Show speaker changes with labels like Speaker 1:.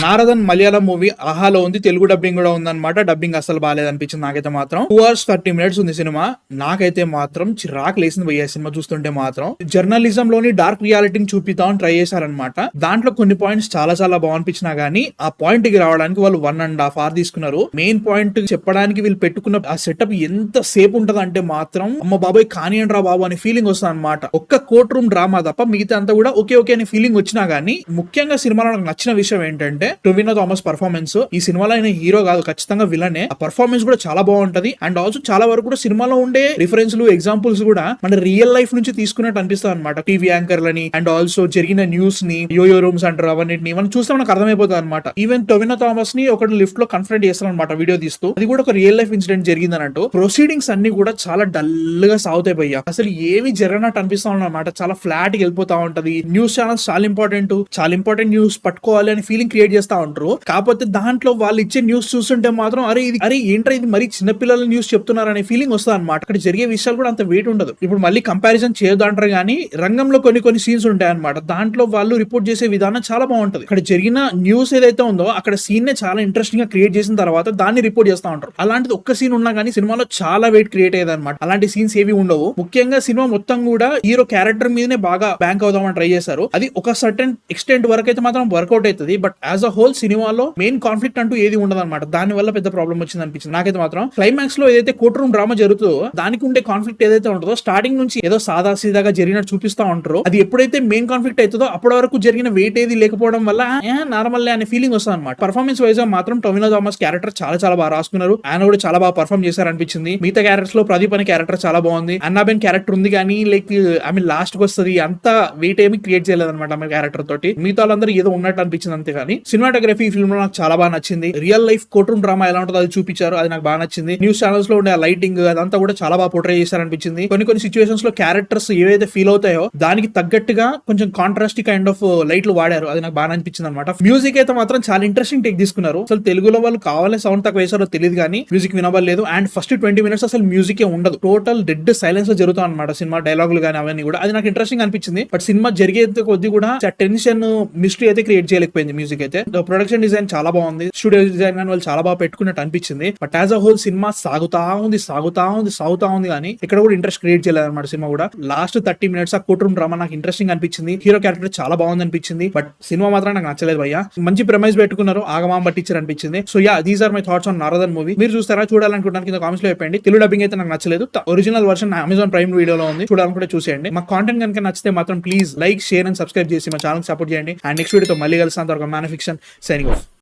Speaker 1: నారదన్ Malayalam movie ఆహాలో ఉంది, Telugu dubbing కూడా ఉందన్నమాట. డబ్బింగ్ అసలు బాగాలేదు అనిపించింది నాకైతే మాత్రం. 2 hours 30 minutes ఉంది సినిమా. నాకైతే మాత్రం చిరాకు లేసింది పోయే సినిమా చూస్తుంటే మాత్రం. జర్నలిజం లోని డార్క్ రియాలిటీని చూపిద్దామని ట్రై చేశారనమాట. దాంట్లో కొన్ని పాయింట్స్ చాలా చాలా బాగా అనిపించినా గానీ ఆ పాయింట్ కి రావడానికి వాళ్ళు 1.5 hours తీసుకున్నారు. మెయిన్ పాయింట్ చెప్పడానికి వీళ్ళు పెట్టుకున్న ఆ సెటప్ ఎంత సేపు ఉంటది అంటే మాత్రం అమ్మ బాబాయ్ కానియండి రా బాబు అనే ఫీలింగ్ వస్తుంది అనమాట. ఒక్క కోర్ట్ రూమ్ డ్రామా తప్ప మిగతా అంతా కూడా ఓకే ఓకే అనే ఫీలింగ్ వచ్చినా గానీ ముఖ్యంగా సినిమాలో నాకు నచ్చిన విషయం ఏంటంటే టొవినో థామస్ పర్ఫార్మెన్స్. ఈ సినిమాలో ఆయన హీరో కాదు, ఖచ్చితంగా విలనే. ఆ పర్ఫార్మెన్స్ కూడా చాలా బాగుంటది. అండ్ ఆల్సో చాలా వరకు కూడా సినిమాలో ఉండే రిఫరెన్స్లు ఎగ్జాంపుల్స్ కూడా మన రియల్ లైఫ్ నుంచి తీసుకున్నట్టు అనిపిస్తుంది అనమాట. టీవీ యాంకర్లని అండ్ ఆల్సో జరిగిన న్యూస్ ని, యోయో రూమ్స్ అంటారు, అవన్నిటిని మనం చూస్తే మనకు అర్థమైపోతుంది అనమాట. ఈవెన్ టొవినో థామస్ ని ఒకటి లిఫ్ట్ లో కన్ఫరెంట్ చేస్తాను అనమాట వీడియో తీస్తూ. అది కూడా ఒక రియల్ లైఫ్ ఇన్సిడెంట్ జరిగింది అన్నట్టు. ప్రొసీడింగ్స్ అన్ని కూడా చాలా డల్ గా సాగుతాయి భయ్యా. అసలు ఏమి జరగనట్టు అనిపిస్తా ఉన్నమాట. చాలా ఫ్లాట్ గా వెళ్ళిపోతా ఉంటది. న్యూస్ ఛానల్స్ చాలా ఇంపార్టెంట్ న్యూస్ పట్టుకోవాలి అని ఫీలింగ్ క్రియేట్ చేస్తా ఉంటారు. కాకపోతే దాంట్లో వాళ్ళు ఇచ్చే న్యూస్ చూస్తుంటే మాత్రం అరే ఏంట్రా ఇది మరి చిన్నపిల్లల న్యూస్ చెప్తున్నారు అనే ఫీలింగ్ వస్తుంది అనమాట. అక్కడ జరిగే విషయాలు కూడా అంత వెయిట్ ఉండదు. ఇప్పుడు మళ్ళీ కంపారిజన్ చేయదు అంటారు కానీ రంగంలో కొన్ని సీన్స్ ఉంటాయి అనమాట. దాంట్లో వాళ్ళు రిపోర్ట్ చేసే విధానం చాలా బాగుంటది. ఇక్కడ జరిగిన న్యూస్ ఏదైతే ఉందో అక్కడ సీన్ నే చాలా ఇంట్రెస్టింగ్ గా క్రియేట్ చేసిన తర్వాత దాన్ని రిపోర్ట్ చేస్తా ఉంటారు. అలాంటిది ఒక్క సీన్ ఉన్నా కానీ సినిమాలో చాలా వెయిట్ క్రియేట్ అయ్యేది అనమాట. అలాంటి సీన్స్ ఏవి ఉండవు. ముఖ్యంగా సినిమా మొత్తం కూడా హీరో క్యారెక్టర్ మీదనే బాగా బ్యాంక్ అవుదామని ట్రై చేశారు. అది ఒక సర్టెన్ ఎక్స్టెంట్ వరకు అయితే మాత్రం వర్కౌట్ అవుతుంది. బట్ యాజ్ అ హోల్ సినిమాలో మెయిన్ కాన్ఫ్లిక్ట్ అంటూ ఏది ఉండదు అనమాట. దాని వల్ల పెద్ద ప్రాబ్లం వచ్చింది అనిపించింది నాకైతే మాత్రం. క్లైమాక్స్ లో ఏదైతే కోర్ట్ రూమ్ డ్రామా జరుగుతుందో దానికి ఉండే కాన్ఫ్లిక్ట్ ఏదైతే ఉంటుందో స్టార్టింగ్ నుంచి ఏదో సాదా సీదాగా జరిగినట్టు చూపిస్తా ఉంటారో అది ఎప్పుడైతే మెయిన్ కాన్ఫ్లిక్ట్ అవుతుందో అప్పటి వరకు జరిగిన వెయిట్ ఏది లేకపోవడం వల్ల నార్మల్ అనే ఫీలింగ్ వస్తుంది అనమాట. పర్ఫార్మెన్స్ వైజ్ గా మాత్రం టొవినో థామస్ క్యారెక్టర్ చాలా బాగా రాసుకున్నారు. ఆయన కూడా చాలా బాగా పర్ఫార్మ్ చేశారు అనిపించింది. మిగతా క్యారెక్టర్స్ లో ప్రదీప్ అనే క్యారెక్టర్ చాలా బాగుంది. అన్నాబెన్ క్యారెక్టర్ ఉంది కానీ లైక్ ఆమె లాస్ట్ కి వస్తుంది. అంత వెయిట్ ఏమి క్రియేట్ చేయలేదు అనమాట ఆమె క్యారెక్టర్ తోటి. మిగతా వాళ్ళందరూ ఏదో ఉన్నట్టు అనిపించింది అంతే కానీ. సినిమాటోగ్రఫీ ఈ ఫిల్మ్ లో నాకు చాలా బాగా నచ్చింది. Real life court room drama ఎలా ఉంటుందో అది చూపించారు. అది నాకు బాగా నచ్చింది. న్యూస్ ఛానల్స్ లో ఉండే లైటింగ్ అదంతా కూడా చాలా బాగా పోర్ట్రే చేశారనిపించింది. కొన్ని సిచ్యువేషన్స్ లో క్యారెక్టర్స్ ఏవైతే ఫీల్ అవుతాయో దానికి తగ్గట్టుగా కొంచెం కాంట్రాస్ట్ కైండ్ ఆఫ్ లైట్లు వాడారు. అది నాకు బాగా అనిపించింది అనమాట. మ్యూజిక్ అయితే మాత్రం చాలా ఇంట్రెస్టింగ్ టేక్ తీసుకున్నారు. అసలు తెలుగులో వాళ్ళు కావాలని సౌండ్ తక్కువ వేసారో తెలియదు కానీ మ్యూజిక్ వినబడలేదు. అండ్ ఫస్ట్ 20 minutes అసలు మ్యూజిక్ ఉండదు. టోటల్ డెడ్ సైలెన్స్ లో జరుగుతాం అనమాట సినిమా. డైలాగులు కానీ అవన్నీ కూడా అది నాకు ఇంట్రెస్టింగ్ అనిపించింది. బట్ సినిమా జరిగే కొద్ది కూడా టెన్షన్ మిస్టరీ అయితే క్రియేట్ చేయలేకపోయింది మ్యూజిక్ అయితే. ప్రొడక్షన్ డిజైన్ చాలా బాగుంది. స్టూడియో డిజైన్ కానీ వాళ్ళు చాలా బాగా పెట్టుకున్నట్టు అనిపించింది. బట్ యాజ్ అ హోల్ సినిమా సాగుతా ఉంది కానీ ఇక్కడ కూడా ఇంట్రెస్ట్ క్రియేట్ చేయలేదు అనమాట. సినిమా కూడా లాస్ట్ 30 minutes ఆ కోర్ట్ రూమ్ డ్రామా నాకు ఇంట్రెస్టింగ్ అనిపించింది. హీరో క్యారెక్టర్ చాలా బాగుంది అనిపించింది. బట్ సినిమా మాత్రం నాకు నచ్చలేదు భయ్యా. మంచి ప్రైమైజ్ పెట్టుకున్నారు, ఆగమాం పట్టించారు అనిపించింది. So yeah, these are my thoughts on Naradan movie. మీరు చూస్తారా, చూడాలనుకుంటాను కింద కామెంట్స్ లో చెప్పండి. తెలుగు డబ్బింగ్ అయితే నాకు నచ్చలేదు. ఒరిజినల్ వర్షన్ అమెజాన్ ప్రైమ్ వీడియోలో ఉంది, చూడాలనుకుంటే చూసేయండి. మా కాంటెంట్ కనుక నచ్చితే మాత్రం please like, share and subscribe చేసి మా ఛానల్ సపోర్ట్ చేయండి. అండ్ నెక్స్ట్ వీడియోతో మళ్ళీ కలుస్తాను. Man fiction signing off.